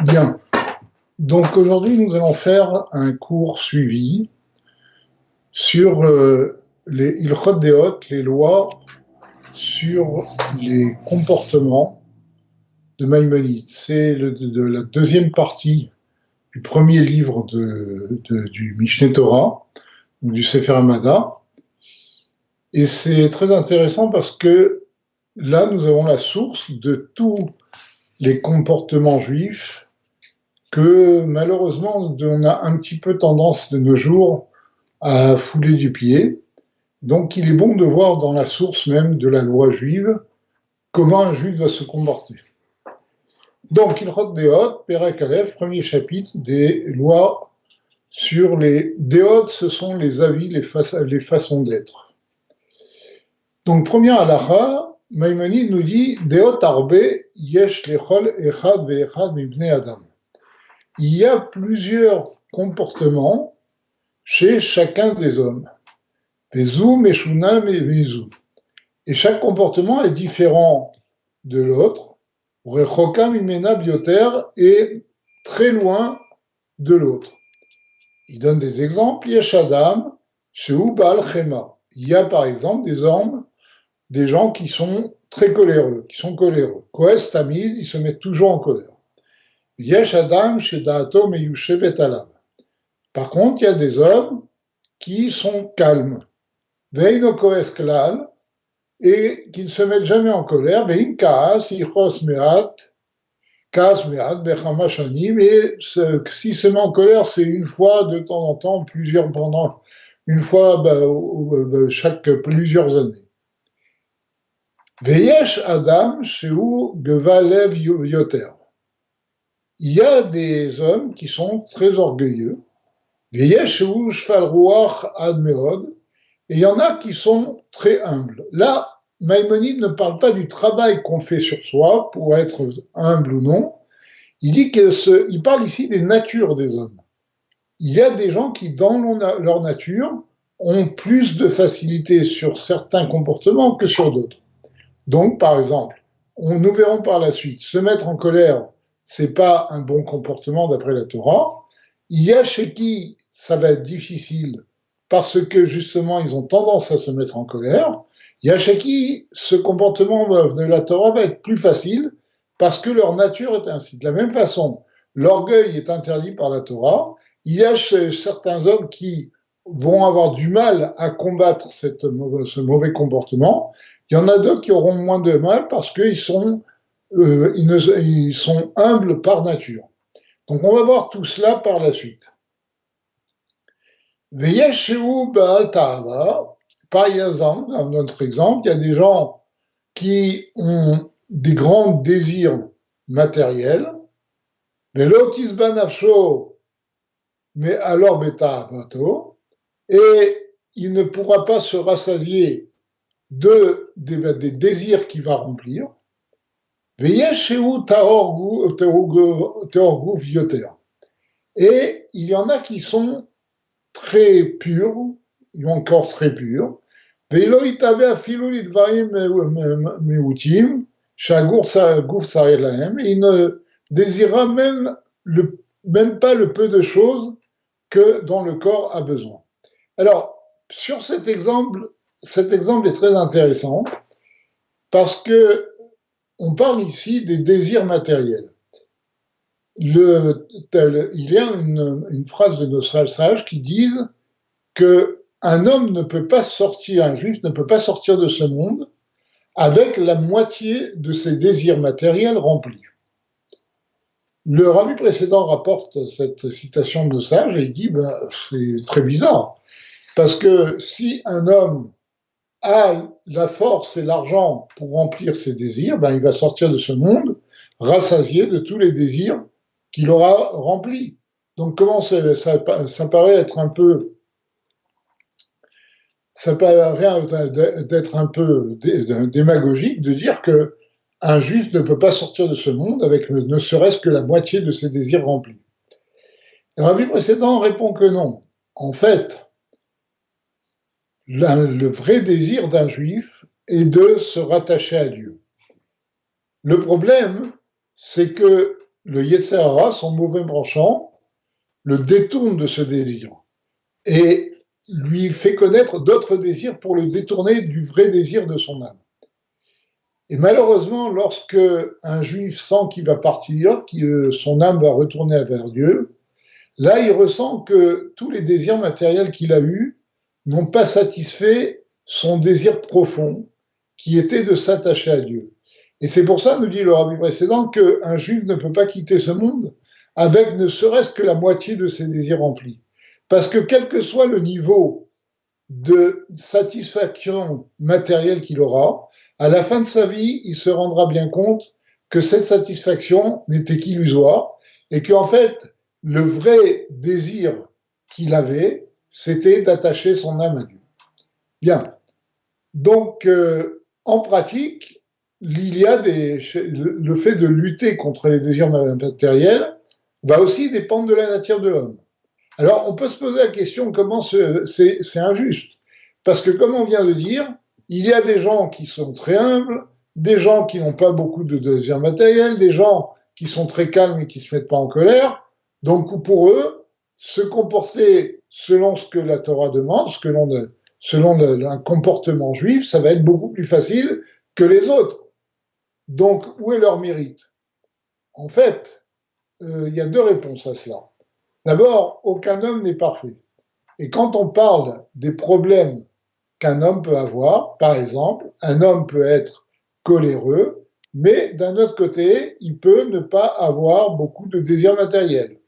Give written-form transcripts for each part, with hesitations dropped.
Bien. Donc aujourd'hui, nous allons faire un cours suivi sur les Ilchot Deot, les lois sur les comportements de Maïmonide. C'est la deuxième partie du premier livre du Mishneh Torah, du Sefer Hamada. Et c'est très intéressant parce que là, nous avons la source de tous les comportements juifs que malheureusement, on a un petit peu tendance de nos jours à fouler du pied. Donc il est bon de voir dans la source même de la loi juive comment un juif doit se comporter. Donc Ilchot Deot, Perek Aleph, premier chapitre des lois sur les Deot, ce sont les avis, les façons d'être. Donc première halakha, Maïmonide nous dit Deot arbe yesh lechol echad ve'echad mibnei adam. Il y a plusieurs comportements chez chacun des hommes. Vezou, Meshunam et Vezou. Et chaque comportement est différent de l'autre. Rechokam imena bioter est très loin de l'autre. Il donne des exemples. Yeshadam, Sheu Baal Chema. Il y a par exemple des hommes, des gens qui sont très coléreux, qui sont coléreux. Koes Tamid, ils se mettent toujours en colère. Yeshadam, Shedaato Meyushevet Alav. Par contre, il y a des hommes qui sont calmes. Veino Koes Klal, et qui ne se mettent jamais en colère. Veim Kaas, Ichos Meat, Kaas Meat, Bechama Shanim, et s'il se met en colère, c'est une fois de temps en temps, pendant une fois chaque plusieurs années. Veyesh Adam, Sheu Gevalev Yoter. Il y a des hommes qui sont très orgueilleux. Veyesh Sheu Shfal Ruach Ad Meod. Et il y en a qui sont très humbles. Là, Maïmonide ne parle pas du travail qu'on fait sur soi pour être humble ou non. Il parle ici des natures des hommes. Il y a des gens qui, dans leur nature, ont plus de facilité sur certains comportements que sur d'autres. Donc, par exemple, nous verrons par la suite, se mettre en colère, c'est pas un bon comportement d'après la Torah. Il y a chez qui ça va être difficile parce que justement ils ont tendance à se mettre en colère. Il y a chez qui ce comportement de la Torah va être plus facile parce que leur nature est ainsi. De la même façon, l'orgueil est interdit par la Torah. Il y a chez certains hommes qui vont avoir du mal à combattre ce mauvais comportement. Il y en a d'autres qui auront moins de mal parce qu'ils sont humbles par nature. Donc on va voir tout cela par la suite. Veyesheu Baal Ta'ava, par exemple, dans notre exemple, il y a des gens qui ont des grands désirs matériels, Velotis Banafsho, mais alors Beta'avato, et il ne pourra pas se rassasier des désirs qu'il va remplir. Veyesheu Teorgu Vioter. Et il y en a qui sont très purs, encore très purs. Veilo itave afilu lidvarim meutim, shagur guf sarelahem, et il ne désirera même pas le peu de choses que dont le corps a besoin. Alors, sur cet exemple est très intéressant parce que on parle ici des désirs matériels. Il y a une phrase de nos sages qui disent qu'un homme ne peut pas sortir, un juif ne peut pas sortir de ce monde avec la moitié de ses désirs matériels remplis. Le rabbi précédent rapporte cette citation de nos sages et il dit c'est très bizarre, parce que si un homme a la force et l'argent pour remplir ses désirs, il va sortir de ce monde rassasié de tous les désirs qu'il aura remplis. Donc comment ça paraît être un peu, ça paraît d'être un peu démagogique de dire que un juif ne peut pas sortir de ce monde avec ne serait-ce que la moitié de ses désirs remplis. Le rabbi précédent répond que non. En fait, le vrai désir d'un juif est de se rattacher à Dieu. Le problème, c'est que le Yetzer Hara, son mauvais penchant, le détourne de ce désir et lui fait connaître d'autres désirs pour le détourner du vrai désir de son âme. Et malheureusement, lorsque un juif sent qu'il va partir, que son âme va retourner vers Dieu, là, il ressent que tous les désirs matériels qu'il a eus n'ont pas satisfait son désir profond, qui était de s'attacher à Dieu. Et c'est pour ça, nous dit le rabbi précédent, qu'un juif ne peut pas quitter ce monde avec ne serait-ce que la moitié de ses désirs remplis. Parce que quel que soit le niveau de satisfaction matérielle qu'il aura, à la fin de sa vie, il se rendra bien compte que cette satisfaction n'était qu'illusoire et qu'en fait, le vrai désir qu'il avait, c'était d'attacher son âme à Dieu. Bien. Donc, en pratique, il y a le fait de lutter contre les désirs matériels va aussi dépendre de la nature de l'homme. Alors, on peut se poser la question comment c'est injuste. Parce que, comme on vient de dire, il y a des gens qui sont très humbles, des gens qui n'ont pas beaucoup de désirs matériels, des gens qui sont très calmes et qui ne se mettent pas en colère. Donc, pour eux, se comporter selon ce que la Torah demande, selon un comportement juif, ça va être beaucoup plus facile que les autres. Donc, où est leur mérite? En fait, il y a deux réponses à cela. D'abord, aucun homme n'est parfait. Et quand on parle des problèmes qu'un homme peut avoir, par exemple, un homme peut être coléreux, mais d'un autre côté, il peut ne pas avoir beaucoup de désirs matériels.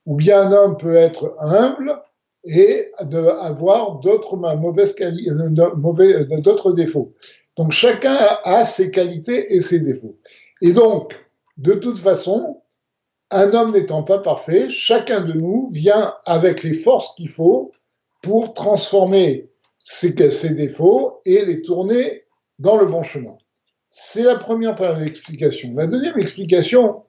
Ou bien un homme peut être humble et avoir d'autres défauts. Donc chacun a ses qualités et ses défauts. Et donc, de toute façon, un homme n'étant pas parfait, chacun de nous vient avec les forces qu'il faut pour transformer ses défauts et les tourner dans le bon chemin. C'est la première explication. La deuxième explication,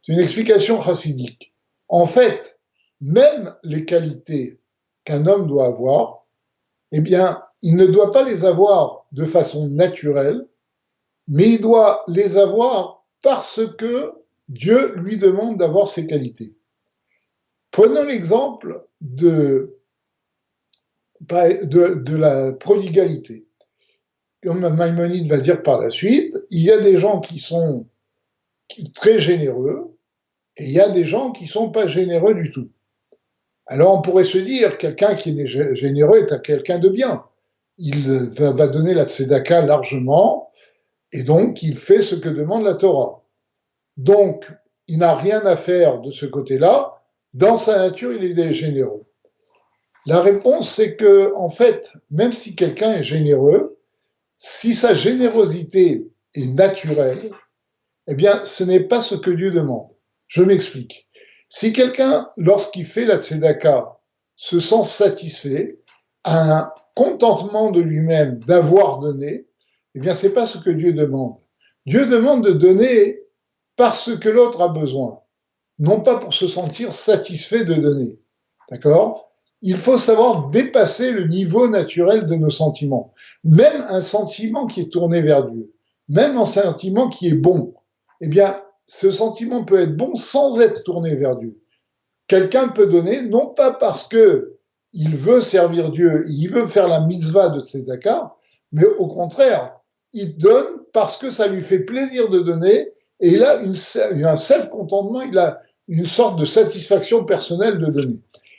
c'est une explication chassidique. En fait, même les qualités qu'un homme doit avoir, eh bien, il ne doit pas les avoir de façon naturelle, mais il doit les avoir parce que Dieu lui demande d'avoir ces qualités. Prenons l'exemple de la prodigalité. Comme Maïmonide va dire par la suite, il y a des gens qui sont très généreux et il y a des gens qui ne sont pas généreux du tout. Alors on pourrait se dire, quelqu'un qui est généreux est quelqu'un de bien. Il va donner la tzedaka largement et donc il fait ce que demande la Torah. Donc il n'a rien à faire de ce côté-là. Dans sa nature, il est généreux. La réponse, c'est que, en fait, même si quelqu'un est généreux, si sa générosité est naturelle, eh bien, ce n'est pas ce que Dieu demande. Je m'explique. Si quelqu'un, lorsqu'il fait la tzedaka, se sent satisfait, a un contentement de lui-même d'avoir donné, eh bien, c'est pas ce que Dieu demande. Dieu demande de donner parce que l'autre a besoin, non pas pour se sentir satisfait de donner. D'accord ? Il faut savoir dépasser le niveau naturel de nos sentiments. Même un sentiment qui est tourné vers Dieu, même un sentiment qui est bon, eh bien, ce sentiment peut être bon sans être tourné vers Dieu. Quelqu'un peut donner, non pas parce que il veut servir Dieu, il veut faire la mitzvah de tzedaka, mais au contraire, il donne parce que ça lui fait plaisir de donner et il a un self-contentement, il a une sorte de satisfaction personnelle de donner.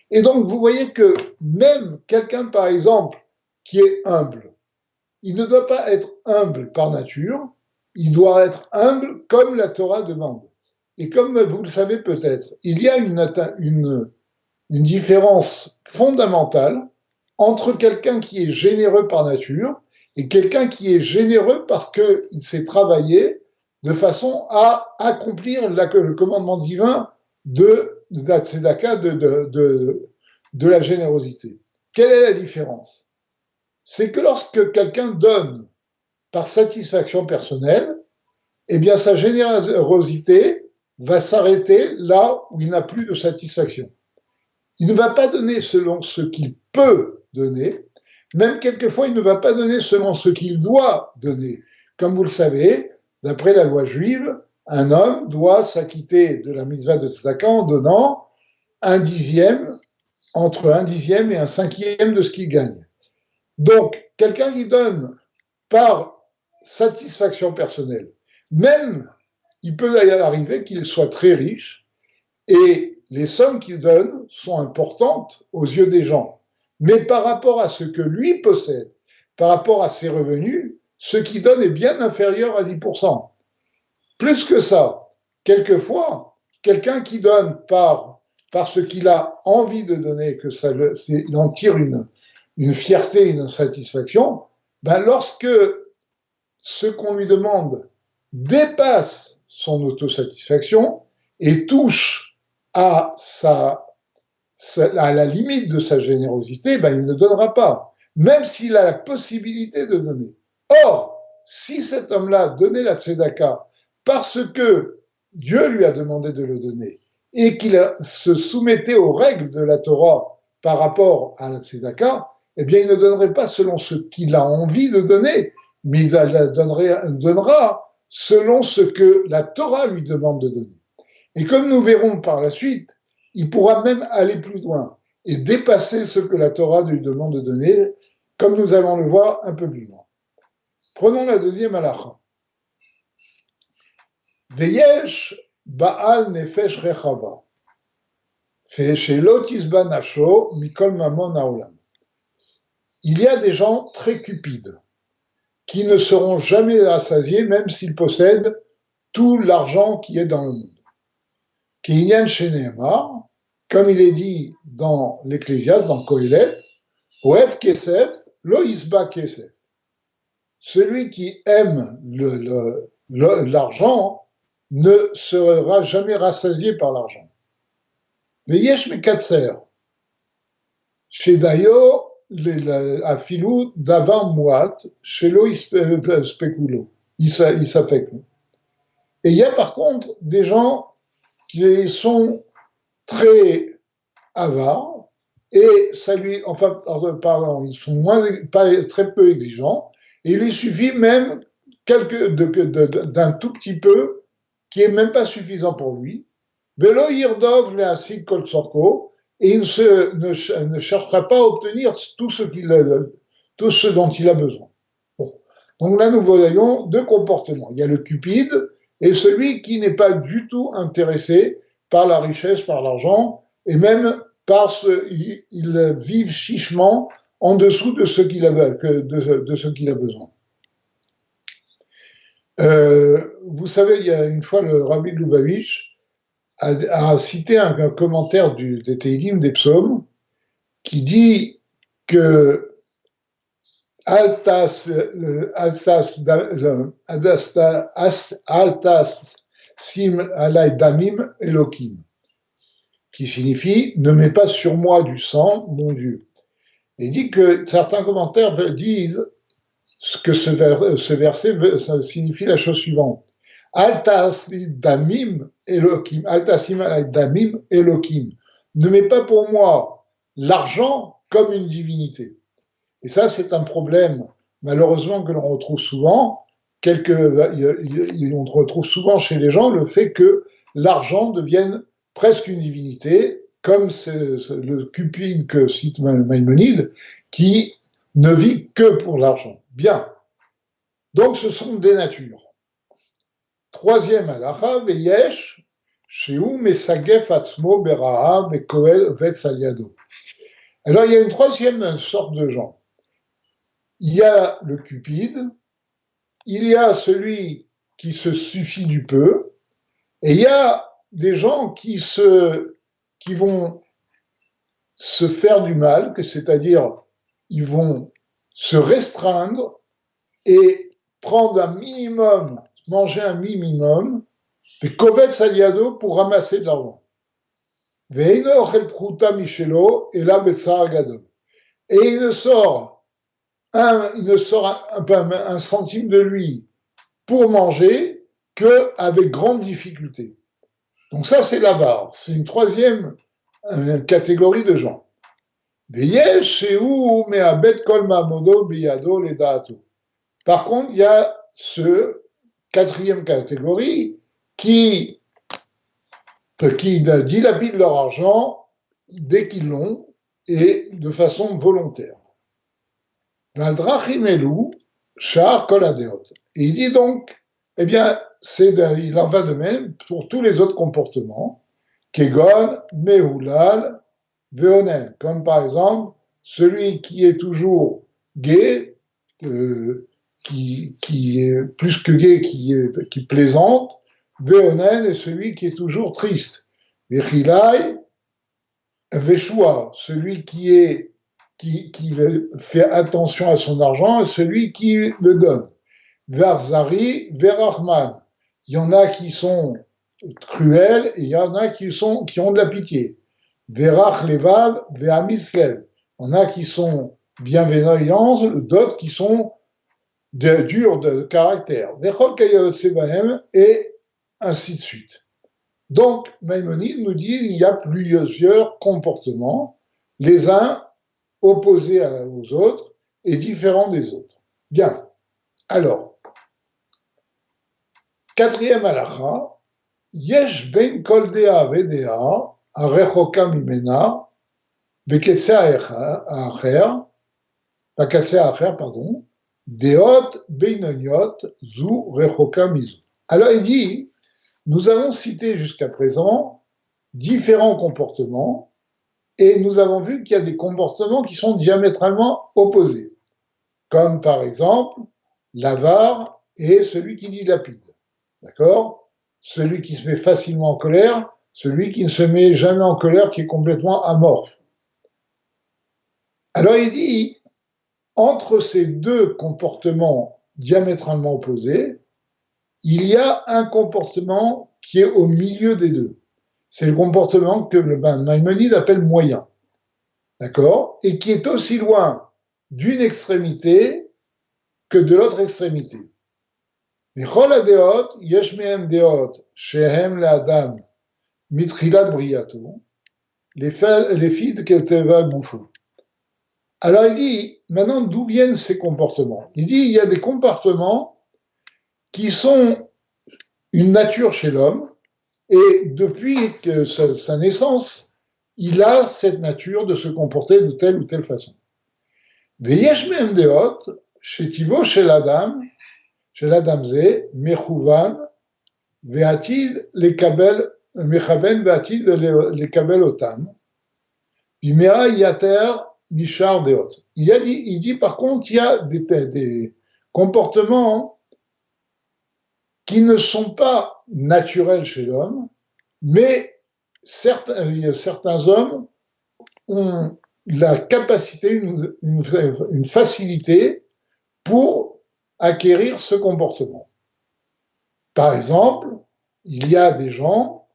Et donc, vous voyez que même quelqu'un, par exemple, qui est humble, il ne doit pas être humble par nature, il doit être humble comme la Torah demande. Et comme vous le savez peut-être, il y a une différence fondamentale entre quelqu'un qui est généreux par nature et quelqu'un qui est généreux parce qu'il s'est travaillé de façon à accomplir le commandement divin de la tzedaka, de la générosité. Quelle est la différence? C'est que lorsque quelqu'un donne par satisfaction personnelle, eh bien sa générosité va s'arrêter là où il n'a plus de satisfaction. Il ne va pas donner selon ce qu'il peut donner, même quelquefois il ne va pas donner selon ce qu'il doit donner. Comme vous le savez, d'après la loi juive, un homme doit s'acquitter de la mitzvah de tzedaka en donnant un dixième, entre un dixième et un cinquième de ce qu'il gagne. Donc, quelqu'un qui donne par satisfaction personnelle, même il peut arriver qu'il soit très riche et les sommes qu'il donne sont importantes aux yeux des gens. Mais par rapport à ce que lui possède, par rapport à ses revenus, ce qu'il donne est bien inférieur à 10%. Plus que ça, quelquefois, quelqu'un qui donne parce qu'il a envie de donner, il en tire une fierté, une satisfaction, ben lorsque ce qu'on lui demande dépasse son autosatisfaction et touche à la limite de sa générosité, ben il ne donnera pas, même s'il a la possibilité de donner. Or, si cet homme-là donnait la tzedaka parce que Dieu lui a demandé de le donner et qu'il se soumettait aux règles de la Torah par rapport à la tzedaka, eh bien, il ne donnerait pas selon ce qu'il a envie de donner, mais il donnera selon ce que la Torah lui demande de donner. Et comme nous verrons par la suite, il pourra même aller plus loin et dépasser ce que la Torah lui demande de donner, comme nous allons le voir un peu plus loin. Prenons la deuxième halakha. Veyesh Baal Nefesh Rechava, Shelo Tisba Nafsho Mikol Mamon Haolam. Il y a des gens très cupides qui ne seront jamais rassasiés même s'ils possèdent tout l'argent qui est dans le monde. Kinyan Sheneemar, comme il est dit dans l'Ecclésiaste, dans Kohelet, Oef Kesef, Lo Isba Kesef. Celui qui aime l'argent ne sera jamais rassasié par l'argent. Veyesh Mekatser, Shedayo Afilou Davar Muat, Shelo Spekulo, il s'affecte. Et il y a par contre des gens qui sont très avares et ça lui, enfin, pardon, ils sont très peu exigeants et il lui suffit même d'un tout petit peu qui est même pas suffisant pour lui. Velo Yirdov le Asik Kol Sorko, et il ne cherchera pas à obtenir tout ce dont il a besoin. Bon. Donc là, nous voyons deux comportements. Il y a le cupide et celui qui n'est pas du tout intéressé par la richesse, par l'argent, et même ils vivent chichement en dessous de ce qu'il a besoin. Vous savez, il y a une fois, le Rabbi de Lubavitch a cité un commentaire des Teilim, des psaumes, qui dit que Altas sim alay damim elokim, qui signifie ne mets pas sur moi du sang, mon Dieu. Et il dit que certains commentaires disent que ce verset signifie la chose suivante. Altasim damim elokim, altasim alay damim elokim. Ne mets pas pour moi l'argent comme une divinité. Et ça, c'est un problème, malheureusement, que l'on retrouve souvent. On retrouve souvent chez les gens le fait que l'argent devienne presque une divinité, comme le cupide que cite Maïmonide, qui ne vit que pour l'argent. Bien. Donc, ce sont des natures. Troisième halakha, veyesh, sheu mesagef atzmo beraha vekoel vetz al yado. Alors, il y a une troisième sorte de gens. Il y a le cupide, il y a celui qui se suffit du peu, et il y a des gens qui vont se faire du mal, c'est-à-dire ils vont se restreindre et prendre un minimum, manger un minimum, et kovetz al yado pour ramasser de l'argent. Ve'eino ochel pruta mishelo ela betsar gadol. Et il ne sort un centime de lui pour manger qu'avec grande difficulté. Donc ça, c'est l'avare. C'est une troisième catégorie de gens. Par contre, il y a ce quatrième catégorie qui dilapident leur argent dès qu'ils l'ont et de façon volontaire. Valdrachim elou, shar kol hadeot. Et il dit donc, eh bien, il en va de même pour tous les autres comportements, kegon, mehulal, veonen, comme par exemple celui qui est toujours gai, qui est plus que gai, qui plaisante, veonen est celui qui est toujours triste. Vechilai, veshua, celui qui fait attention à son argent et celui qui le donne. Verzari, Verachman. Il y en a qui sont cruels et il y en a qui ont de la pitié. Verach levav, veamislev. Il y en a qui sont bienveillants, d'autres qui sont durs de caractère. Vechol kayaotsebahem, et ainsi de suite. Donc, Maïmonide nous dit qu'il y a plusieurs comportements, les uns opposés aux autres et différents des autres. Bien. Alors, quatrième halakha, yesh ben kol dea vedea, arechoka mimena, beketse acher, pardon, deot beinoniot, zu rechoka mizu. Alors, il dit, nous avons cité jusqu'à présent différents comportements et nous avons vu qu'il y a des comportements qui sont diamétralement opposés, comme par exemple l'avare et celui qui dilapide. D'accord? Celui qui se met facilement en colère, celui qui ne se met jamais en colère, qui est complètement amorphe. Alors il dit, entre ces deux comportements diamétralement opposés, il y a un comportement qui est au milieu des deux. C'est le comportement que Maïmonide appelle moyen. D'accord? Et qui est aussi loin d'une extrémité que de l'autre extrémité. Michol hadeot, yesh mehem deot, shehem le'adam, mitchilat briyato, les fid keteva gufo. Alors il dit, maintenant d'où viennent ces comportements? Il dit, il y a des comportements qui sont une nature chez l'homme, et depuis que sa naissance, il a cette nature de se comporter de telle ou telle façon. Veyesh mehem deot, shetivo shel adam ze, mechouvan, ve'atid lekabel, mechaven ve'atid lekabel otam, bimera yater mishar deot. Il dit par contre, il y a des comportements qui ne sont pas naturels chez l'homme, mais certains hommes ont la capacité, une facilité pour acquérir ce comportement. Par exemple, il y a des gens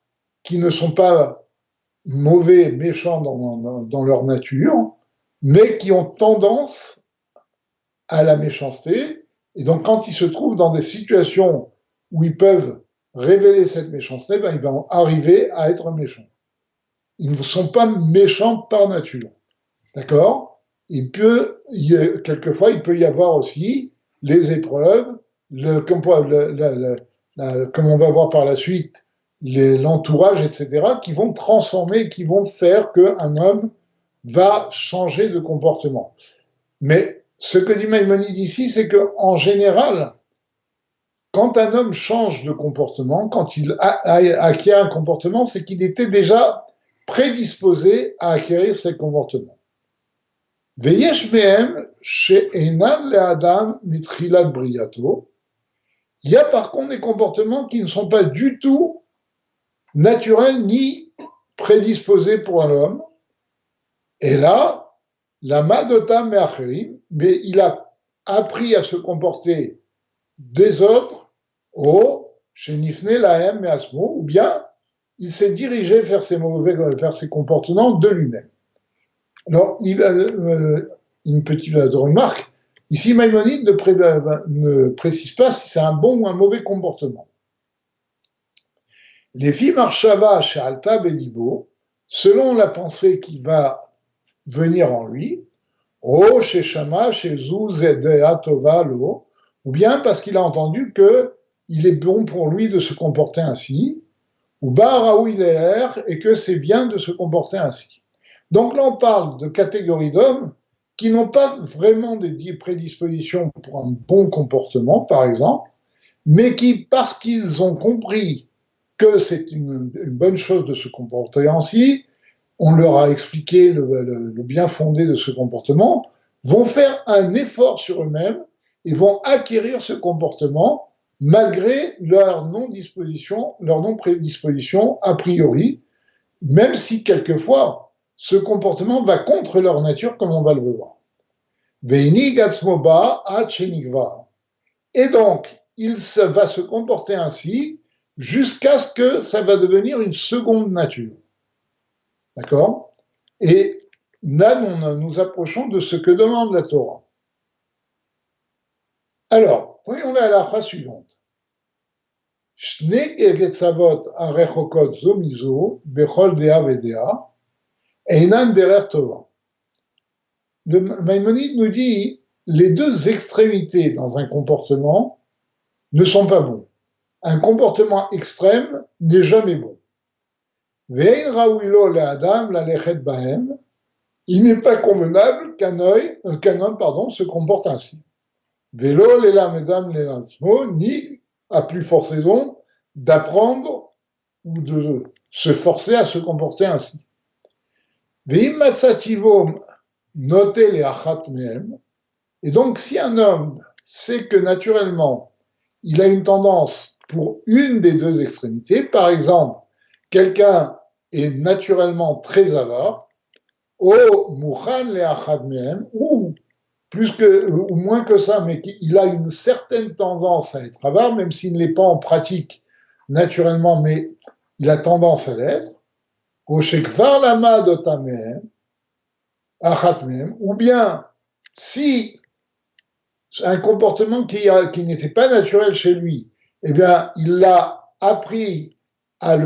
qui ne sont pas mauvais, méchants dans leur nature, mais qui ont tendance à la méchanceté, et donc quand ils se trouvent dans des situations où ils peuvent révéler cette méchanceté, ils vont arriver à être méchants. Ils ne sont pas méchants par nature. D'accord? Quelquefois, il peut y avoir aussi les épreuves, comme on va voir par la suite, l'entourage, etc., qui vont transformer, qui vont faire qu'un homme va changer de comportement. Mais ce que dit Maïmonide ici, c'est qu'en général, quand un homme change de comportement, quand il acquiert un comportement, c'est qu'il était déjà prédisposé à acquérir ces comportements. Veyesh mehem she'enan le'adam mitchilat briyato. Il y a par contre des comportements qui ne sont pas du tout naturels ni prédisposés pour l'homme. Et là, la madota me'acherim, mais il a appris à se comporter des autres, chez Nifne Lahem et Asmo, ou bien il s'est dirigé vers ses comportements de lui-même. Alors, une petite remarque, ici Maïmonide ne précise pas si c'est un bon ou un mauvais comportement. Les filles marchava chez Alta Belibo, selon la pensée qui va venir en lui, chez Shama, chez Zuzedea Tova Lo, ou bien parce qu'il a entendu que il est bon pour lui de se comporter ainsi, ou Baharaou il est et que c'est bien de se comporter ainsi. Donc là, on parle de catégories d'hommes qui n'ont pas vraiment des prédispositions pour un bon comportement, par exemple, mais qui, parce qu'ils ont compris que c'est une bonne chose de se comporter ainsi, on leur a expliqué le bien fondé de ce comportement, vont faire un effort sur eux-mêmes et vont acquérir ce comportement malgré leur non-disposition, leur non-prédisposition a priori, même si quelquefois ce comportement va contre leur nature, comme on va le voir. Veini gatsmoba achenikva. Et donc, il va se comporter ainsi jusqu'à ce que ça va devenir une seconde nature. D'accord? Et là, nous approchons de ce que demande la Torah. Alors, voyons la halakha suivante. Shne egetzavot arechokot zomizo bechol dea vedea einan derer tova. Le Maïmonide nous dit les deux extrémités dans un comportement ne sont pas bons. Un comportement extrême n'est jamais bon. Ve'ein raouilo le'adam lalechet bahem. Il n'est pas convenable qu'un homme se comporte ainsi. Vélo, l'éla, mesdames, ni, à plus forte raison, d'apprendre ou de se forcer à se comporter ainsi. Veim masativom, notez les achat mehem. Et donc, si un homme sait que naturellement, il a une tendance pour une des deux extrémités, par exemple, quelqu'un est naturellement très avare, ou mouchan le achat mehem, ou moins que ça, mais qu'il a une certaine tendance à être avare, même s'il ne l'est pas en pratique naturellement, mais il a tendance à l'être, ou bien si un comportement qui n'était pas naturel chez lui, eh bien, il l'a appris à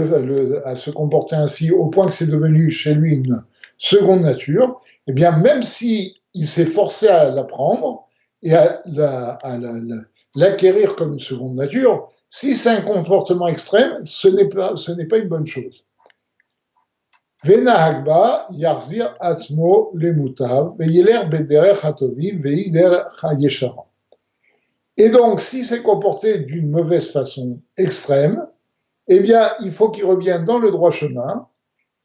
se comporter ainsi au point que c'est devenu chez lui une seconde nature, eh bien, même si il s'est forcé à l'apprendre et à l'acquérir comme une seconde nature, si c'est un comportement extrême, ce n'est pas une bonne chose. Venahagba yarzir asmo lemutav veyeler bederech hatovim veider hayeshara. Et donc, s'il s'est comporté d'une mauvaise façon extrême, eh bien, il faut qu'il revienne dans le droit chemin,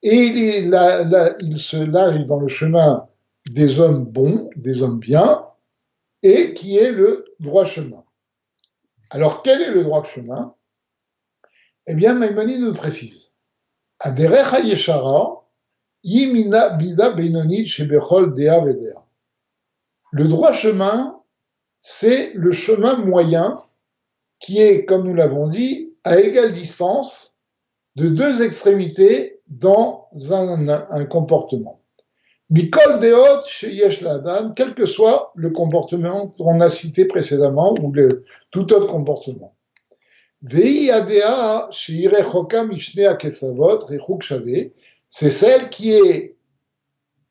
et il se lâche dans le chemin des hommes bons, des hommes bien, et qui est le droit chemin. Alors, quel est le droit chemin? Eh bien, Maïmonide nous précise. Aderech hayeshara, yimina bida beinonit shebechol dea vedea. Le droit chemin, c'est le chemin moyen qui est, comme nous l'avons dit, à égale distance de deux extrémités dans un comportement. Mikol deot sheyesh ladan, quel que soit le comportement qu'on a cité précédemment ou tout autre comportement. Vei adea sheyirechoka mishne akesavot rechuk shave, c'est celle qui est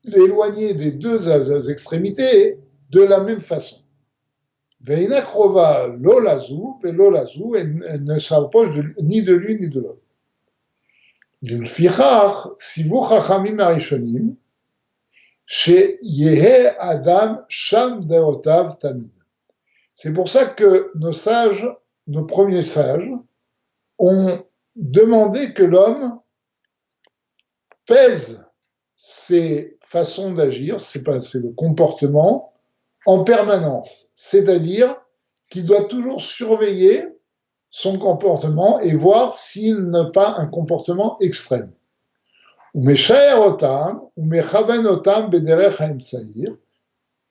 éloignée des deux extrémités de la même façon. Veina krova lo lazou, velo lazou, elle ne s'approche ni de l'une ni de l'autre. L'ulfichach, sivu chachamim arishonim, chez Yehe Adam Sham Deotav Tamid. C'est pour ça que nos premiers sages, ont demandé que l'homme pèse ses façons d'agir, c'est le comportement, en permanence. C'est-à-dire qu'il doit toujours surveiller son comportement et voir s'il n'a pas un comportement extrême.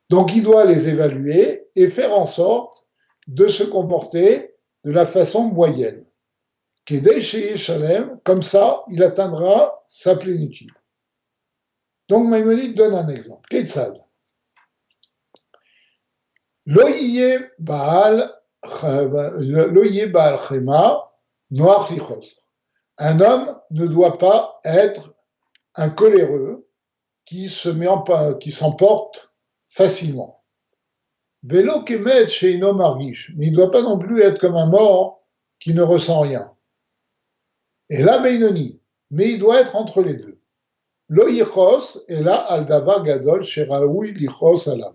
Donc il doit les évaluer et faire en sorte de se comporter de la façon moyenne. Comme ça, il atteindra sa plénitude. Donc Maïmonide donne un exemple. Keitzad. Lo yeh baal chema noach lichos. Un homme ne doit pas être un coléreux qui s'emporte facilement. Vélo kemet chez Inom Argish, mais il ne doit pas non plus être comme un mort qui ne ressent rien. Et là, Beinoni. Mais il doit être entre les deux. Lo yichos, et là, al davar gadol, sheraoui lichos alav.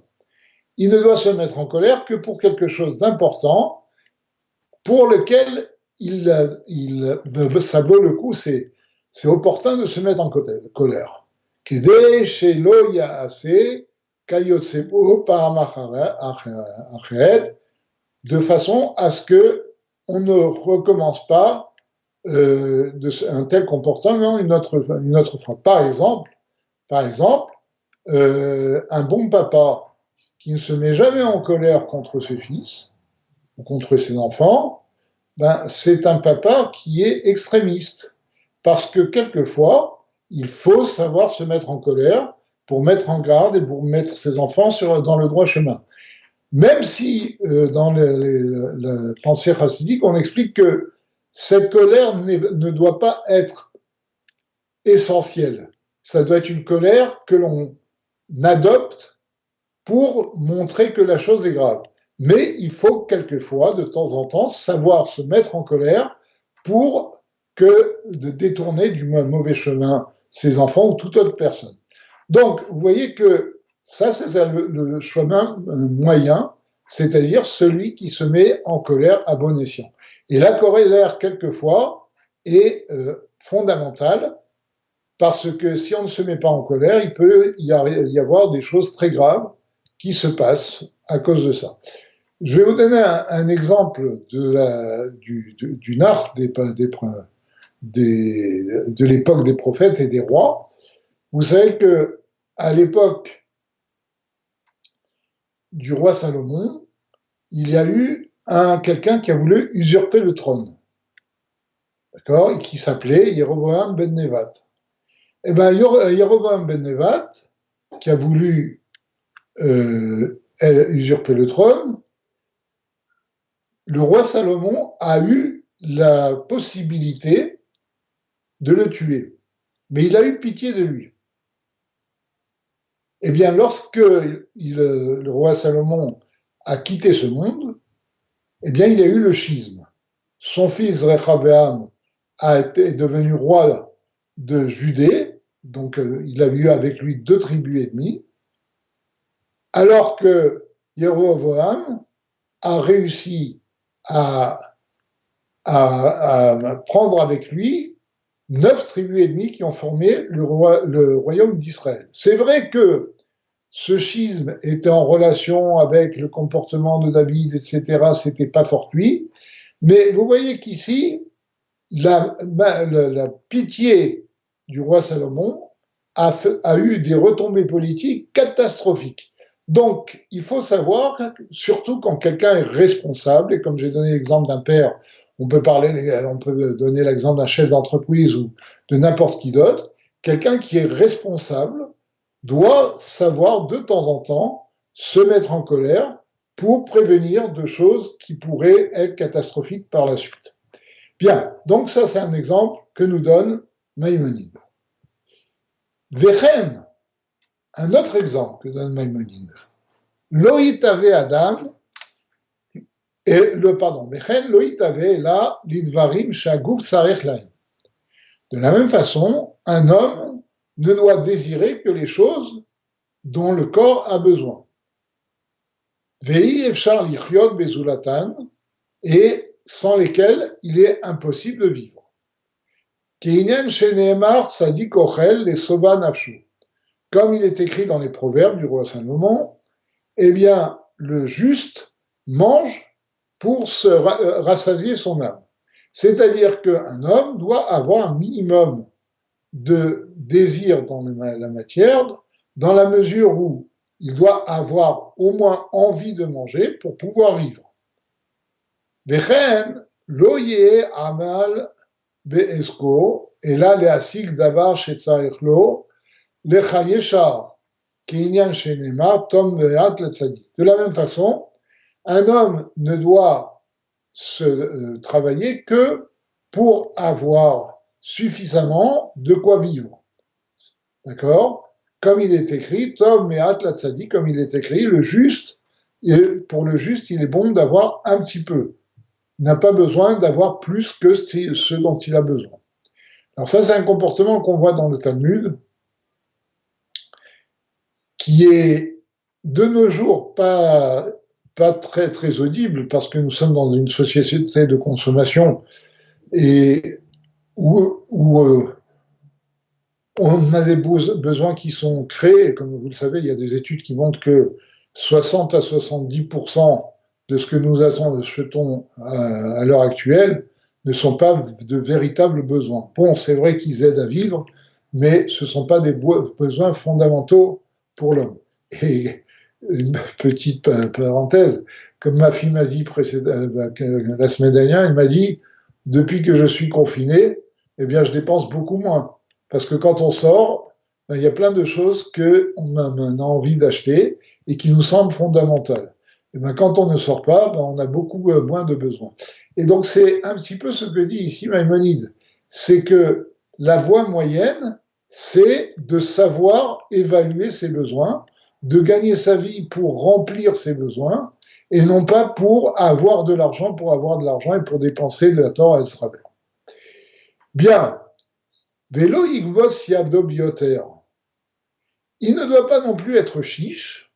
Il ne doit se mettre en colère que pour quelque chose d'important, pour lequel ça vaut le coup, c'est opportun de se mettre en colère. Kedei shelo yaase kayotsebo pa'am acheret, de façon à ce que on ne recommence pas un tel comportement une autre fois. Par exemple, un bon papa qui ne se met jamais en colère contre ses fils ou contre ses enfants, ben, c'est un papa qui est extrémiste. Parce que quelquefois, il faut savoir se mettre en colère pour mettre en garde et pour mettre ses enfants dans le droit chemin. Même si dans la pensée chassidique, on explique que cette colère ne doit pas être essentielle. Ça doit être une colère que l'on adopte pour montrer que la chose est grave. Mais il faut quelquefois, de temps en temps, savoir se mettre en colère pour de détourner du mauvais chemin ses enfants ou toute autre personne. Donc, vous voyez que ça, c'est le chemin moyen, c'est-à-dire celui qui se met en colère à bon escient. Et la colère, quelquefois, est fondamentale, parce que si on ne se met pas en colère, il peut y avoir des choses très graves qui se passent à cause de ça. Je vais vous donner un exemple du nar de l'époque des prophètes et des rois. Vous savez que à l'époque du roi Salomon, il y a eu quelqu'un qui a voulu usurper le trône, d'accord, et qui s'appelait Jéroboam ben Nevat. Eh bien, Jéroboam ben Nevat, qui a voulu usurper le trône, le roi Salomon a eu la possibilité de le tuer, mais il a eu pitié de lui. Eh bien, lorsque le roi Salomon a quitté ce monde, eh bien, il a eu le schisme. Son fils Rechabeam est devenu roi de Judée, donc il a eu avec lui 2 tribus et demie, alors que Jéroboam a réussi à prendre avec lui 9 tribus et demie qui ont formé le royaume d'Israël. C'est vrai que ce schisme était en relation avec le comportement de David, etc., c'était pas fortuit, mais vous voyez qu'ici, la pitié du roi Salomon a eu des retombées politiques catastrophiques. Donc, il faut savoir, surtout quand quelqu'un est responsable, et comme j'ai donné l'exemple d'un père, on peut donner l'exemple d'un chef d'entreprise ou de n'importe qui d'autre, quelqu'un qui est responsable doit savoir de temps en temps se mettre en colère pour prévenir de choses qui pourraient être catastrophiques par la suite. Bien, donc ça c'est un exemple que nous donne Maïmonide. Vechen, un autre exemple que donne Maïmonide. Loïtave Adam, Vechen loïtave la lidvarim shaguf sarech laim. De la même façon, un homme ne doit désirer que les choses dont le corps a besoin. Vei efshar lichyot bezulatan, et sans lesquelles il est impossible de vivre. Keinen sheneemar tzadik ochel les sova nafshu. Comme il est écrit dans les proverbes du roi Salomon, eh bien, le juste mange pour se rassasier son âme. C'est-à-dire qu'un homme doit avoir un minimum de désir dans la matière, dans la mesure où il doit avoir au moins envie de manger pour pouvoir vivre. Vechen lo yeh amal be'esko, et là le'asik davar shetzarich lo, lechayeshar ke'inyan shenema tom ve'at letzadik. De la même façon, un homme ne doit se travailler que pour avoir suffisamment de quoi vivre. D'accord? Comme il est écrit, Tom me'at la tzadik, comme il est écrit, le juste, et pour le juste, il est bon d'avoir un petit peu. n'a pas besoin d'avoir plus que ce dont il a besoin. Alors ça, c'est un comportement qu'on voit dans le Talmud, qui est de nos jours pas très, très audible, parce que nous sommes dans une société de consommation et où on a des besoins qui sont créés. Comme vous le savez, il y a des études qui montrent que 60 à 70% de ce que nous achetons à l'heure actuelle ne sont pas de véritables besoins. Bon, c'est vrai qu'ils aident à vivre, mais ce ne sont pas des besoins fondamentaux pour l'homme. Et une petite parenthèse, comme ma fille m'a dit la semaine dernière, elle m'a dit, depuis que je suis confiné, eh bien, je dépense beaucoup moins. Parce que quand on sort, ben, il y a plein de choses qu'on a envie d'acheter et qui nous semblent fondamentales. Et ben, quand on ne sort pas, ben, on a beaucoup moins de besoins. Et donc, c'est un petit peu ce que dit ici Maïmonide. C'est que la voie moyenne, c'est de savoir évaluer ses besoins, de gagner sa vie pour remplir ses besoins, et non pas pour avoir de l'argent et pour dépenser de la tort et de travers. Bien. Vélo yigvos yavdo bioter. Il ne doit pas non plus être chiche.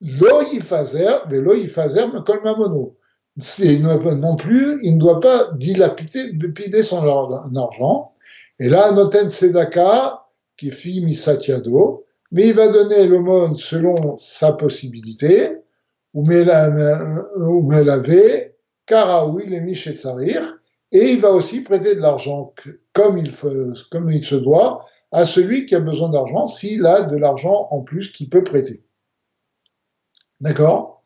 Lo yifazer, vélo yifazer me kol mamono. Non plus, il ne doit pas dilapider son argent. Et là, noten sedaka, qui fit misatiado, mais il va donner l'aumône selon sa possibilité, ou melave, karaoui, les michetsarir, et il va aussi prêter de l'argent comme il se doit à celui qui a besoin d'argent, s'il a de l'argent en plus qu'il peut prêter. D'accord ?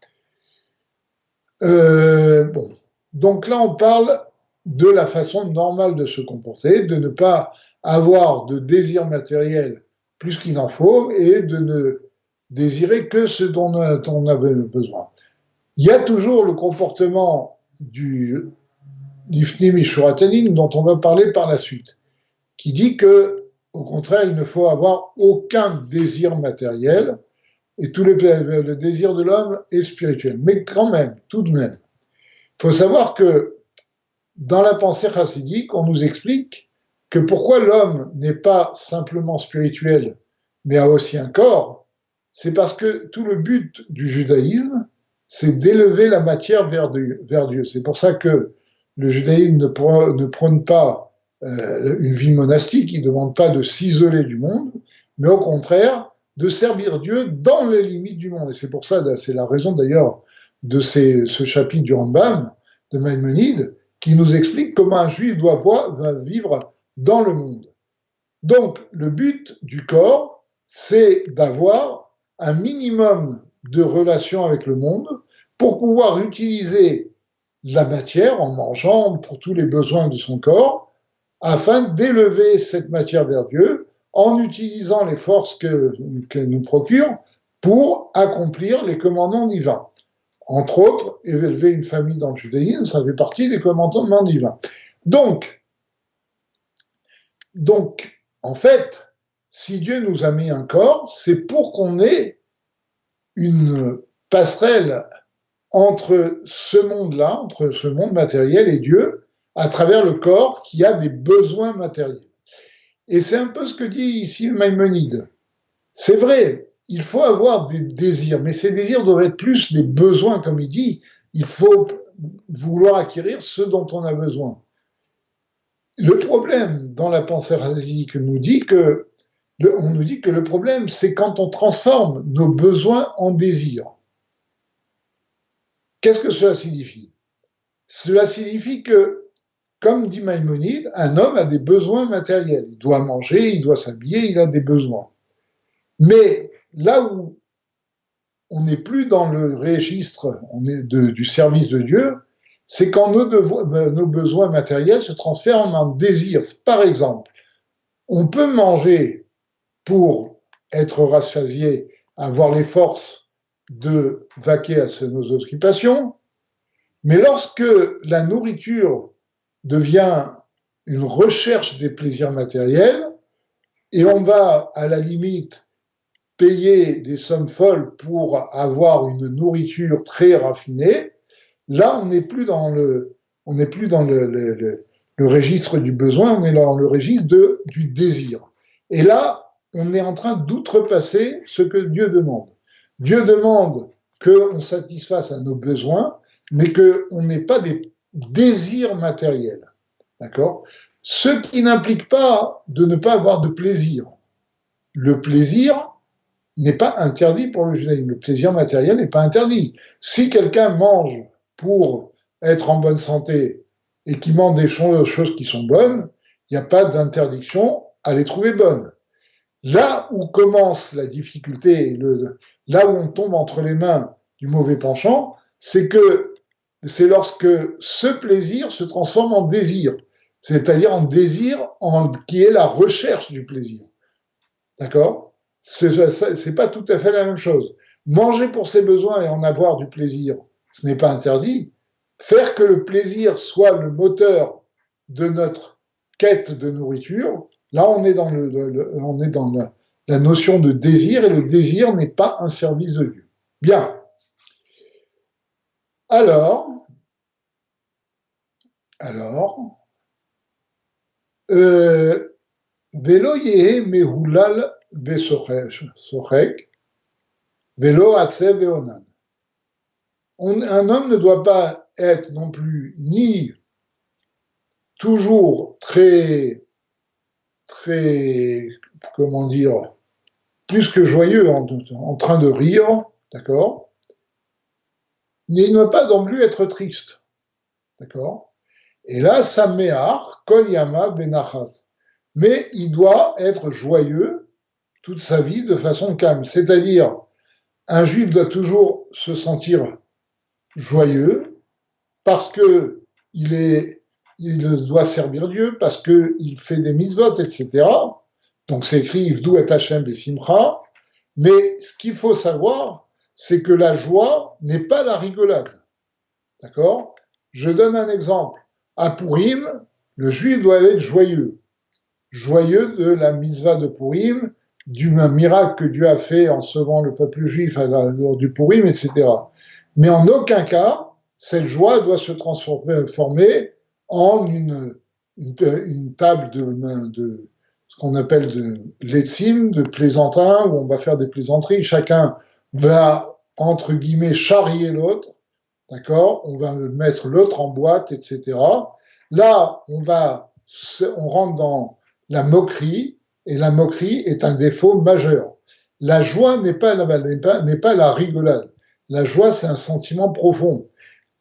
Bon. Donc là, on parle de la façon normale de se comporter, de ne pas avoir de désir matériel plus qu'il n'en faut et de ne désirer que ce dont on avait besoin. Il y a toujours le comportement du l'Ifni Mishuratanin, dont on va parler par la suite, qui dit que, au contraire, il ne faut avoir aucun désir matériel, et le désir de l'homme est spirituel. Mais quand même, tout de même, il faut savoir que dans la pensée chassidique, on nous explique que pourquoi l'homme n'est pas simplement spirituel, mais a aussi un corps, c'est parce que tout le but du judaïsme, c'est d'élever la matière vers Dieu. C'est pour ça que le judaïsme ne prône pas une vie monastique, il ne demande pas de s'isoler du monde, mais au contraire de servir Dieu dans les limites du monde. Et c'est pour ça, c'est la raison d'ailleurs de ce chapitre du Rambam, de Maïmonide, qui nous explique comment un juif doit vivre dans le monde. Donc, le but du corps, c'est d'avoir un minimum de relation avec le monde pour pouvoir utiliser la matière en mangeant pour tous les besoins de son corps, afin d'élever cette matière vers Dieu en utilisant les forces qu'elle nous procure pour accomplir les commandements divins. Entre autres, élever une famille dans le judaïsme, ça fait partie des commandements divins. Donc, en fait, si Dieu nous a mis un corps, c'est pour qu'on ait une passerelle entre ce monde-là, entre ce monde matériel et Dieu, à travers le corps qui a des besoins matériels. Et c'est un peu ce que dit ici Maïmonide. C'est vrai, il faut avoir des désirs, mais ces désirs doivent être plus des besoins, comme il dit. Il faut vouloir acquérir ce dont on a besoin. Le problème dans la pensée chassidique nous dit que le problème, c'est quand on transforme nos besoins en désirs. Qu'est-ce que cela signifie ? Cela signifie que, comme dit Maïmonide, un homme a des besoins matériels. Il doit manger, il doit s'habiller, il a des besoins. Mais là où on n'est plus dans le registre du service de Dieu, c'est quand nos besoins matériels se transforment en désirs. Par exemple, on peut manger pour être rassasié, avoir les forces de vaquer à nos occupations, mais lorsque la nourriture devient une recherche des plaisirs matériels, et on va à la limite payer des sommes folles pour avoir une nourriture très raffinée, Là, on n'est plus dans le registre du besoin, on est dans le registre du désir. Et là, on est en train d'outrepasser ce que Dieu demande. Dieu demande qu'on satisfasse à nos besoins, mais qu'on n'ait pas des désirs matériels. D'accord? Ce qui n'implique pas de ne pas avoir de plaisir. Le plaisir n'est pas interdit pour le judaïsme. Le plaisir matériel n'est pas interdit. Si quelqu'un mange pour être en bonne santé et qui mange des choses qui sont bonnes, il n'y a pas d'interdiction à les trouver bonnes. Là où commence la difficulté, là où on tombe entre les mains du mauvais penchant, c'est lorsque ce plaisir se transforme en désir, c'est-à-dire en désir qui est la recherche du plaisir. D'accord? C'est pas tout à fait la même chose. Manger pour ses besoins et en avoir du plaisir, ce n'est pas interdit. Faire que le plaisir soit le moteur de notre quête de nourriture, là on est dans, la notion de désir, et le désir n'est pas un service de Dieu. Bien. Alors, Velo yehe mehulal besochek, velo ase veonan. Un homme ne doit pas être non plus ni toujours très, comment dire, plus que joyeux, en train de rire, d'accord, mais il ne doit pas non plus être triste, d'accord. Et là, Saméar, Kol Yama Benachat. Mais il doit être joyeux toute sa vie de façon calme. C'est-à-dire, un juif doit toujours se sentir joyeux parce que il doit servir Dieu, parce qu'il fait des mitzvot, etc. Donc c'est écrit Ivdou et Hashem besimcha. Mais ce qu'il faut savoir, c'est que la joie n'est pas la rigolade. D'accord? Je donne un exemple. À Purim, le juif doit être joyeux. Joyeux de la mitzvah de Purim, du miracle que Dieu a fait en sauvant le peuple juif lors du Purim, etc. Mais en aucun cas, cette joie doit se transformer en une table de ce qu'on appelle de letzim, de plaisantin, où on va faire des plaisanteries. Chacun va, entre guillemets, charrier l'autre. D'accord? On va mettre l'autre en boîte, etc. Là, on rentre dans la moquerie, et la moquerie est un défaut majeur. La joie n'est pas la rigolade. La joie, c'est un sentiment profond.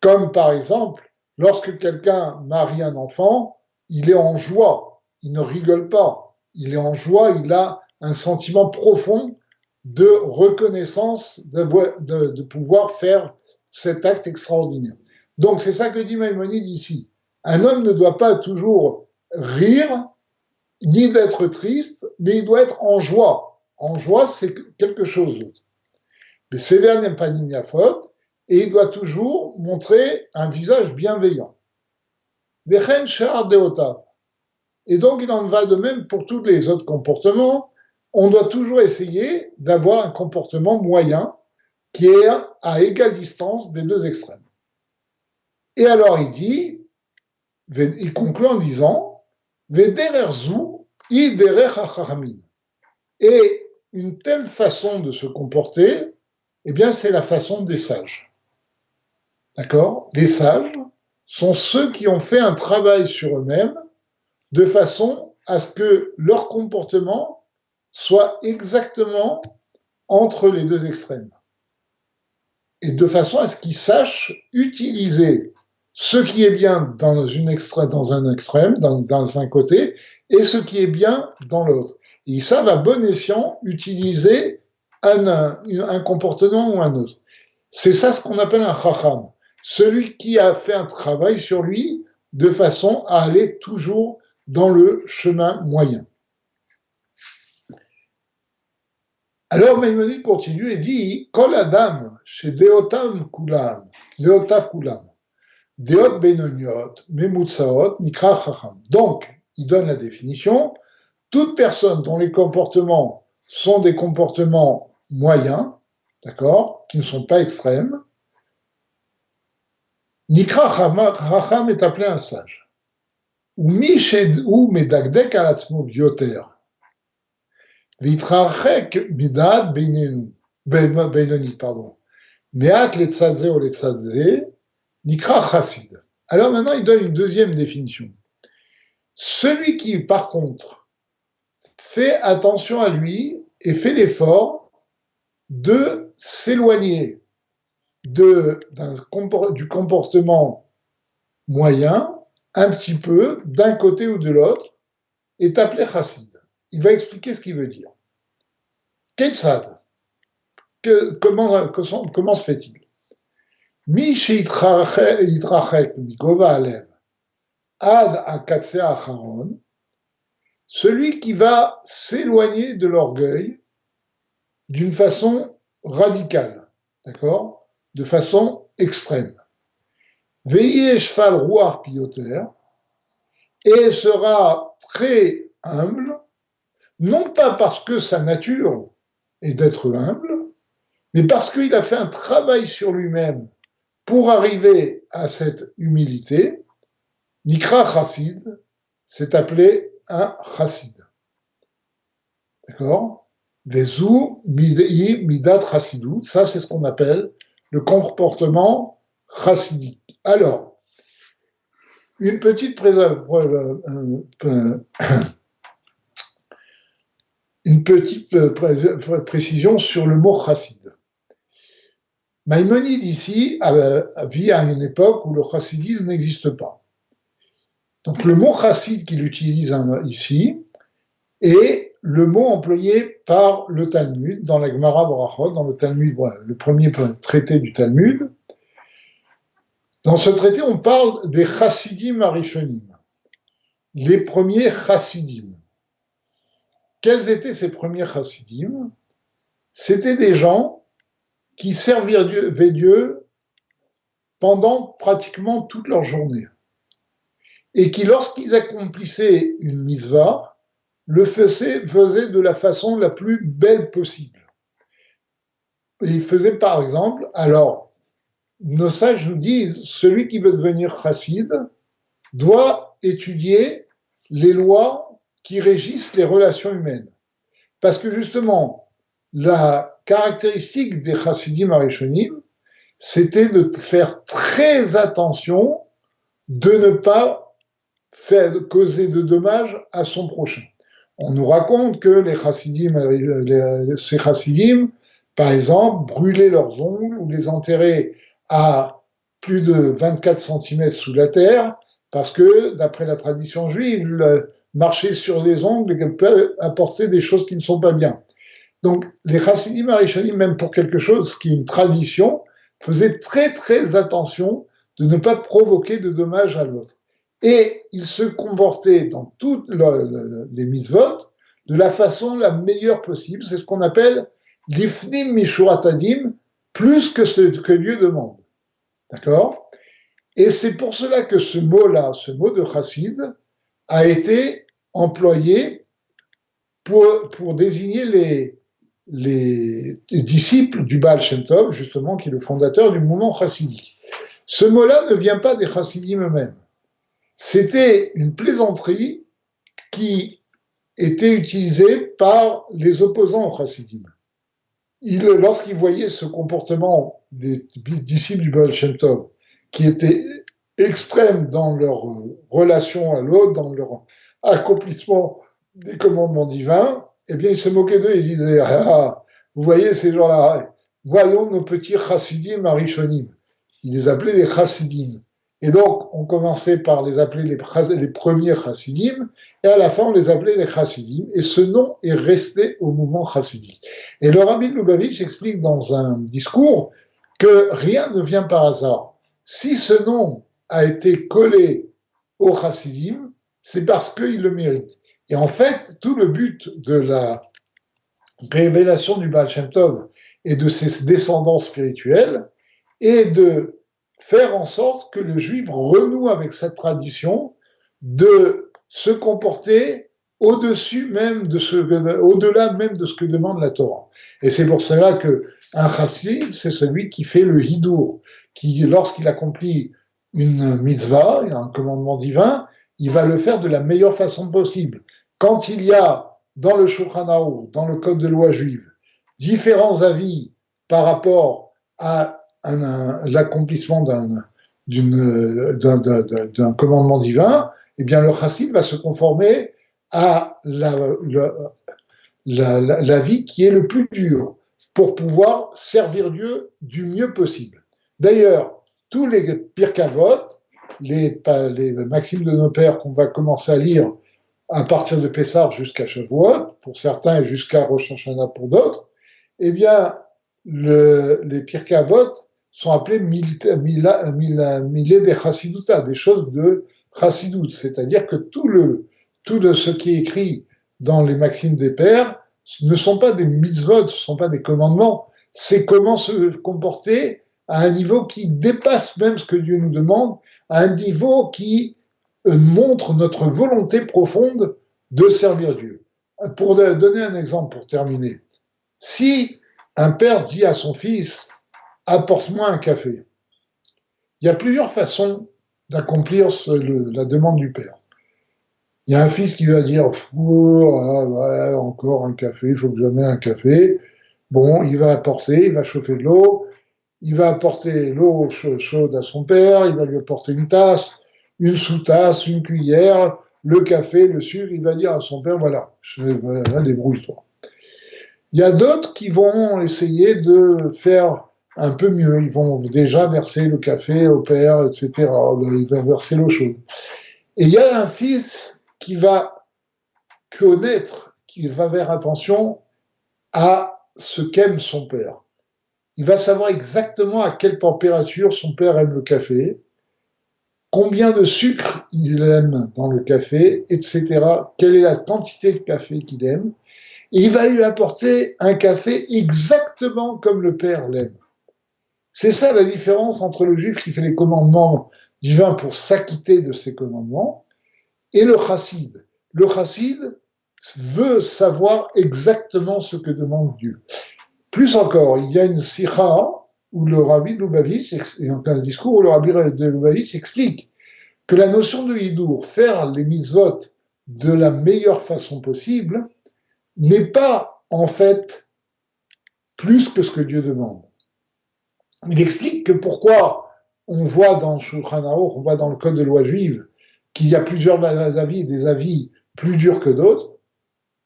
Comme par exemple, lorsque quelqu'un marie un enfant, il est en joie, il ne rigole pas. Il est en joie, il a un sentiment profond de reconnaissance de pouvoir faire cet acte extraordinaire. Donc c'est ça que dit Maïmonide ici. Un homme ne doit pas toujours rire, ni d'être triste, mais il doit être en joie. En joie, c'est quelque chose d'autre. Mais sévère n'aime pas faute, et il doit toujours montrer un visage bienveillant. Vechen shar deotav. Et donc il en va de même pour tous les autres comportements. On doit toujours essayer d'avoir un comportement moyen qui est à égale distance des deux extrêmes. Et alors il conclut en disant Vedererzu iderech hachamim. Et une telle façon de se comporter, eh bien, c'est la façon des sages. D'accord? Les sages sont ceux qui ont fait un travail sur eux-mêmes de façon à ce que leur comportement soit exactement entre les deux extrêmes. Et de façon à ce qu'ils sachent utiliser ce qui est bien dans un extrême, dans un côté, et ce qui est bien dans l'autre. Et ils savent à bon escient utiliser un comportement ou un autre. C'est ça ce qu'on appelle un chacham. Celui qui a fait un travail sur lui de façon à aller toujours dans le chemin moyen. Alors Maïmonide continue et dit Kol Adam, chez Deotav Kulam, Deot Benoniot, Memutsaot, Nikra Chacham. Donc, il donne la définition toute personne dont les comportements sont des comportements moyens, d'accord, qui ne sont pas extrêmes, Nikra Chacham est appelé un sage. Ou Medagdek al Atzmo Bioter. Vitrachek Midad Beinoni, pardon. Meat Letzadze ou Letzadze, Nikra Chassid. Alors maintenant, il donne une deuxième définition. Celui qui, par contre, fait attention à lui et fait l'effort de s'éloigner du comportement moyen, un petit peu, d'un côté ou de l'autre, est appelé chassid. Il va expliquer ce qu'il veut dire. Ketsad, comment se fait-il? Mi shitrachek migova alev ad akatse acharon, celui qui va s'éloigner de l'orgueil d'une façon radicale, d'accord? De façon extrême. Veillez cheval roi piloter, et sera très humble, non pas parce que sa nature est d'être humble, mais parce qu'il a fait un travail sur lui-même pour arriver à cette humilité. Nikra chassid, c'est appelé un chassid. D'accord? Vezu midat chassidut, ça c'est ce qu'on appelle le comportement chassidique. Alors, une petite précision sur le mot chassid. Maïmonide ici vit à une époque où le chassidisme n'existe pas. Donc le mot chassid qu'il utilise ici est le mot employé par le Talmud, dans la Gemara Barachot, dans le Talmud, le premier traité du Talmud. Dans ce traité, on parle des chassidim arishonim, les premiers chassidim. Quels étaient ces premiers chassidim? C'était des gens qui servaient Dieu pendant pratiquement toute leur journée. Et qui, lorsqu'ils accomplissaient une mitzvah, le faisaient de la façon la plus belle possible. Et ils faisaient par exemple, alors, nos sages nous disent, celui qui veut devenir chassid doit étudier les lois qui régissent les relations humaines. Parce que justement, la caractéristique des chassidim arishonim, c'était de faire très attention de ne pas causer de dommages à son prochain. On nous raconte que ces chassidim, par exemple, brûlaient leurs ongles ou les enterraient à plus de 24 cm sous la terre, parce que, d'après la tradition juive, marcher sur les ongles peut apporter des choses qui ne sont pas bien. Donc, les chassidim arishonim, même pour quelque chose qui est une tradition, faisaient très très attention de ne pas provoquer de dommages à l'autre. Et ils se comportaient dans toutes les mitzvot de la façon la meilleure possible. C'est ce qu'on appelle l'ifnim mishuratadim, plus que ce que Dieu demande. D'accord? Et c'est pour cela que ce mot-là, ce mot de chassid, a été employé pour désigner les disciples du Baal Shem Tov, justement, qui est le fondateur du mouvement chassidique. Ce mot-là ne vient pas des chassidim eux-mêmes. C'était une plaisanterie qui était utilisée par les opposants au chassidim. Lorsqu'ils voyaient ce comportement des disciples du Baal Shem Tov, qui était extrême dans leur relation à l'autre, dans leur accomplissement des commandements divins, eh bien, ils se moquaient d'eux et ils disaient, vous voyez ces gens-là, voyons nos petits chassidim arishonim. Ils les appelaient les chassidim. Et donc, on commençait par les appeler les premiers chassidim, et à la fin, on les appelait les chassidim, et ce nom est resté au mouvement chassidique. Et le Rabbi Lubavitch explique dans un discours que rien ne vient par hasard. Si ce nom a été collé au chassidim, c'est parce qu'il le mérite. Et en fait, tout le but de la révélation du Baal Shem Tov et de ses descendants spirituels est de faire en sorte que le juif renoue avec cette tradition de se comporter au-dessus même au-delà même de ce que demande la Torah. Et c'est pour cela que un chassid, c'est celui qui fait le hidour, qui, lorsqu'il accomplit une mitzvah, un commandement divin, il va le faire de la meilleure façon possible. Quand il y a dans le Shulchan Aruch, dans le code de loi juive, différents avis par rapport à l'accomplissement d'un commandement divin, eh bien le chassid va se conformer à l'avis qui est le plus dur pour pouvoir servir Dieu du mieux possible. D'ailleurs, tous les Pirkavot, les maximes de nos pères qu'on va commencer à lire à partir de Pessah jusqu'à Shavuot, pour certains et jusqu'à Rosh Hashanah pour d'autres, eh bien, les Pirkavot sont appelés milé des Chassidouta, des choses de Chassidut, c'est-à-dire que tout de ce qui est écrit dans les maximes des pères ne sont pas des mitzvot, ce ne sont pas des commandements, c'est comment se comporter à un niveau qui dépasse même ce que Dieu nous demande, à un niveau qui montre notre volonté profonde de servir Dieu. Pour donner un exemple, pour terminer, si un père dit à son fils « apporte-moi un café », il y a plusieurs façons d'accomplir la demande du père. Il y a un fils qui va dire oh, ouais, encore un café, il faut que j'amène un café. Bon, il va apporter, il va chauffer de l'eau, il va apporter l'eau chaude à son père, il va lui apporter une tasse, une sous-tasse, une cuillère, le café, le sucre, il va dire à son père voilà, débrouille-toi. Il y a d'autres qui vont essayer de faire un peu mieux, ils vont déjà verser le café au père, etc. Il va verser l'eau chaude. Et il y a un fils qui va connaître, qui va faire attention à ce qu'aime son père. Il va savoir exactement à quelle température son père aime le café, combien de sucre il aime dans le café, etc. Quelle est la quantité de café qu'il aime. Et il va lui apporter un café exactement comme le père l'aime. C'est ça la différence entre le juif qui fait les commandements divins pour s'acquitter de ses commandements et le chassid. Le chassid veut savoir exactement ce que demande Dieu. Plus encore, il y a une sikha où le rabbi de Lubavitch, un discours où le rabbi de Lubavitch explique que la notion de hidour, faire les mitzvot de la meilleure façon possible, n'est pas en fait plus que ce que Dieu demande. Il explique que pourquoi on voit dans Shulchan Aruch, on voit dans le code de loi juive, qu'il y a plusieurs avis, des avis plus durs que d'autres,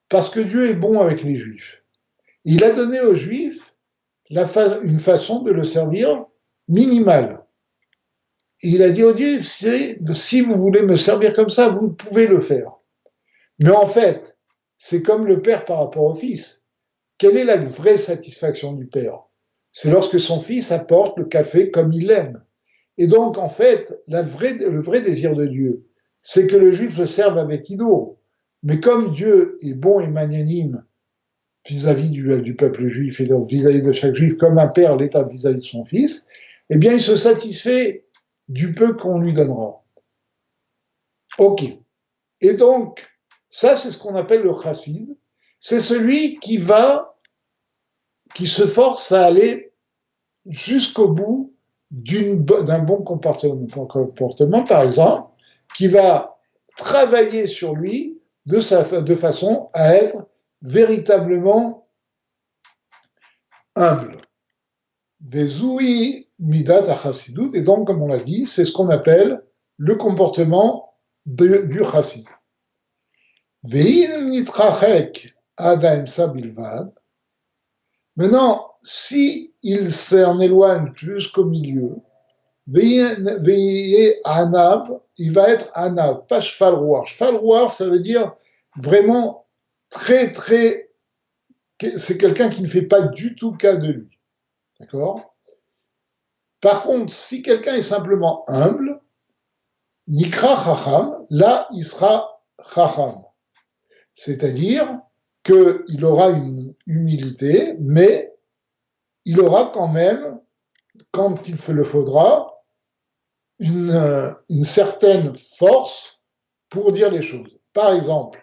parce que Dieu est bon avec les Juifs. Il a donné aux Juifs une façon de le servir minimale. Et il a dit aux Juifs, si vous voulez me servir comme ça, vous pouvez le faire. Mais en fait, c'est comme le père par rapport au fils. Quelle est la vraie satisfaction du père? C'est lorsque son fils apporte le café comme il l'aime. Et donc, en fait, le vrai désir de Dieu, c'est que le juif se serve avec hidour. Mais comme Dieu est bon et magnanime vis-à-vis du peuple juif et donc vis-à-vis de chaque juif, comme un père l'est vis-à-vis de son fils, eh bien, il se satisfait du peu qu'on lui donnera. Ok. Et donc, ça, c'est ce qu'on appelle le chassid. C'est celui qui se force à aller jusqu'au bout d'un bon comportement, par exemple, qui va travailler sur lui de façon à être véritablement humble. Vezui midat achassidut, et donc, comme on l'a dit, c'est ce qu'on appelle le comportement du chassid. Ve'in nitrachek adaimsa bilvad. Maintenant, si il s'en éloigne jusqu'au milieu, veillez anav, il va être anav, pas cheval roi. Cheval roi, ça veut dire vraiment très, très. C'est quelqu'un qui ne fait pas du tout cas de lui. D'accord? Par contre, si quelqu'un est simplement humble, nikra chacham, là, il sera chacham. C'est-à-dire qu'il aura une humilité, mais il aura quand même, quand il le faudra, une certaine force pour dire les choses. Par exemple,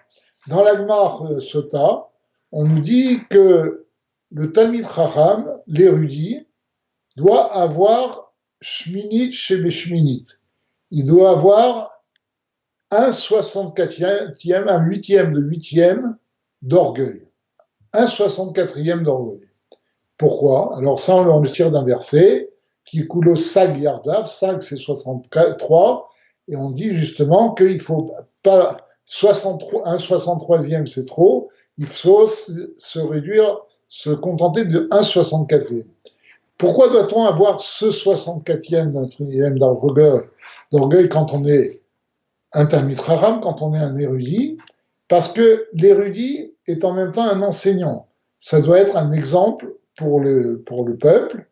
dans l'Agmar Sota, on nous dit que le Talmid Chacham, l'érudit, doit avoir Shminit chez Shminit. il doit avoir un 64e, un huitième de huitième d'orgueil. Un 64e d'orgueil. Pourquoi? Alors ça, on le tire d'un verset qui coule sag yardav, sag c'est 63, et on dit justement qu'il ne faut pas 63, un 63e c'est trop, il faut se réduire, se contenter de 1 64e. Pourquoi doit-on avoir ce 64e d'orgueil quand on est un Talmid Chacham, quand on est un érudit? Parce que l'érudit est en même temps un enseignant. Ça doit être un exemple pour le peuple,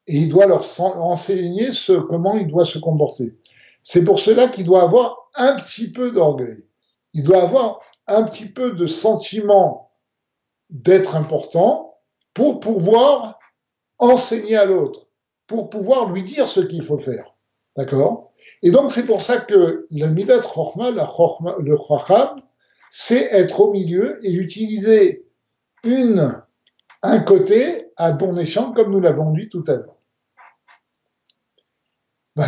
et il doit leur enseigner comment il doit se comporter. C'est pour cela qu'il doit avoir un petit peu d'orgueil. Il doit avoir un petit peu de sentiment d'être important pour pouvoir enseigner à l'autre, pour pouvoir lui dire ce qu'il faut faire. D'accord? Et donc c'est pour ça que le Midat Chochma, le Chacham, c'est être au milieu et utiliser un côté à bon escient, comme nous l'avons dit tout à l'heure.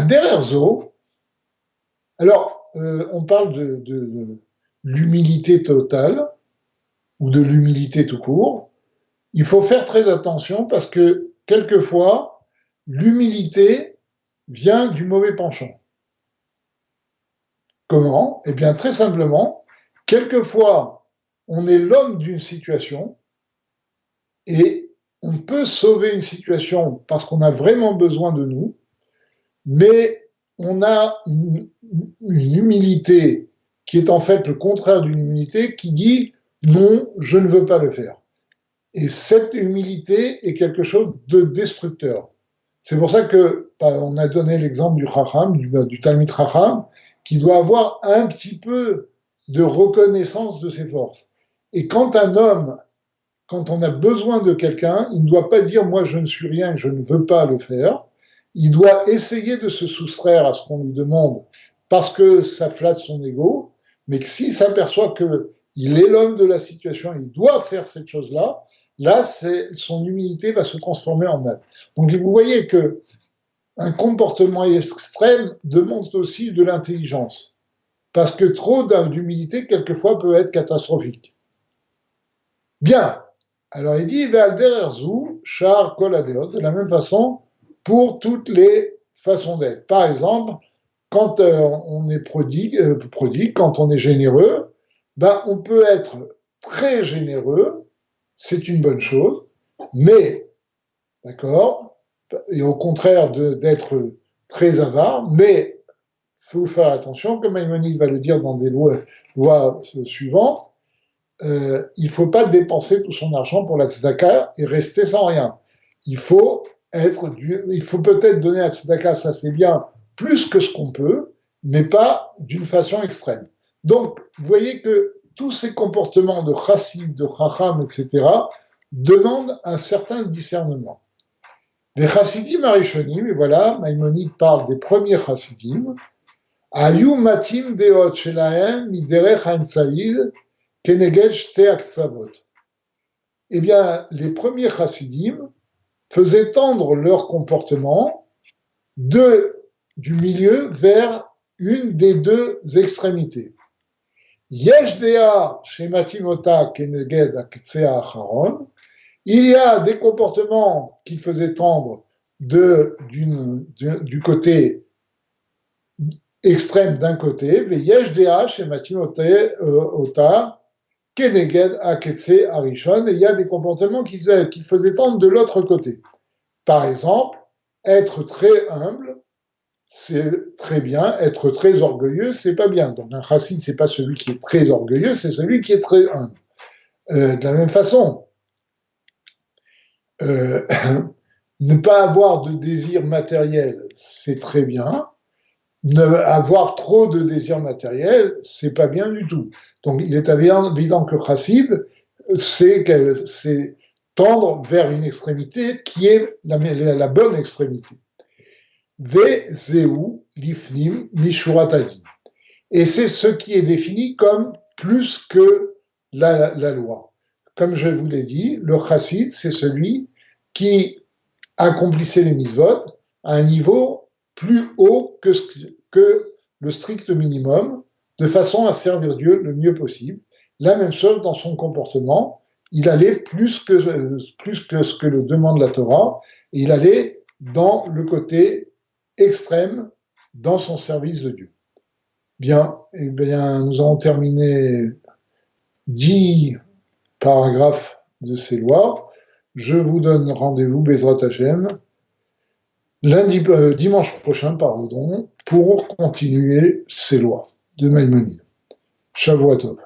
Derrière Zo, alors on parle de l'humilité totale, ou de l'humilité tout court. Il faut faire très attention parce que quelquefois, l'humilité vient du mauvais penchant. Comment? Eh bien, très simplement, quelquefois, on est l'homme d'une situation et on peut sauver une situation parce qu'on a vraiment besoin de nous, mais on a une humilité qui est en fait le contraire d'une humilité qui dit non, je ne veux pas le faire. Et cette humilité est quelque chose de destructeur. C'est pour ça que on a donné l'exemple du Chacham, du Talmid Chacham, qui doit avoir un petit peu de reconnaissance de ses forces. Et quand un homme, quand on a besoin de quelqu'un, il ne doit pas dire moi je ne suis rien, je ne veux pas le faire. Il doit essayer de se soustraire à ce qu'on lui demande parce que ça flatte son ego, mais que s'il s'aperçoit qu'il est l'homme de la situation, il doit faire cette chose-là, là, son humilité va se transformer en âme. Donc vous voyez que un comportement extrême demande aussi de l'intelligence, parce que trop d'humilité, quelquefois, peut être catastrophique. Bien, alors il dit, char kol adeot, de la même façon, pour toutes les façons d'être. Par exemple, quand on est prodigue, quand on est généreux, on peut être très généreux, c'est une bonne chose, mais, d'accord, et au contraire d'être très avare, mais il faut faire attention, comme Maïmonide va le dire dans des lois suivantes, il ne faut pas dépenser tout son argent pour la tzedaka et rester sans rien. Il faut peut-être donner à la tzedaka, ça c'est bien, plus que ce qu'on peut, mais pas d'une façon extrême. Donc, vous voyez que tous ces comportements de chassid, de chacham, etc., demandent un certain discernement. Les chassidim arishonim, et voilà, Maïmonide parle des premiers chassidim, ayu matim deot shelahem miderech ha'emtsaïd keneged shte aktsavot. Eh bien, les premiers chassidim faisaient tendre leur comportement du milieu vers une des deux extrémités. Yesh dea shematimota keneged aktsea acharon. Il y a des comportements qui faisaient tendre du côté extrême d'un côté, veyesh dea shematimota keneged aketse arishon, et il y a des comportements qui faisaient tendre de l'autre côté. Par exemple, être très humble, c'est très bien, être très orgueilleux, c'est pas bien. Donc un chassid, c'est pas celui qui est très orgueilleux, c'est celui qui est très humble. De la même façon, ne pas avoir de désir matériel, c'est très bien. Avoir trop de désirs matériels, c'est pas bien du tout. Donc il est évident que chassid, c'est tendre vers une extrémité qui est la bonne extrémité. Ve-zeu lifnim mishuratadin. Et c'est ce qui est défini comme plus que la loi. Comme je vous l'ai dit, le chassid, c'est celui qui accomplissait les mitzvot à un niveau plus haut que le strict minimum, de façon à servir Dieu le mieux possible. La même chose dans son comportement, il allait plus que ce que le demande la Torah, et il allait dans le côté extrême dans son service de Dieu. Bien, eh bien, nous avons terminé 10 paragraphes de ces lois. Je vous donne rendez-vous, Bezrat Hashem, dimanche prochain, pardon, pour continuer ces lois de Maïmonide. Shavuot Tov.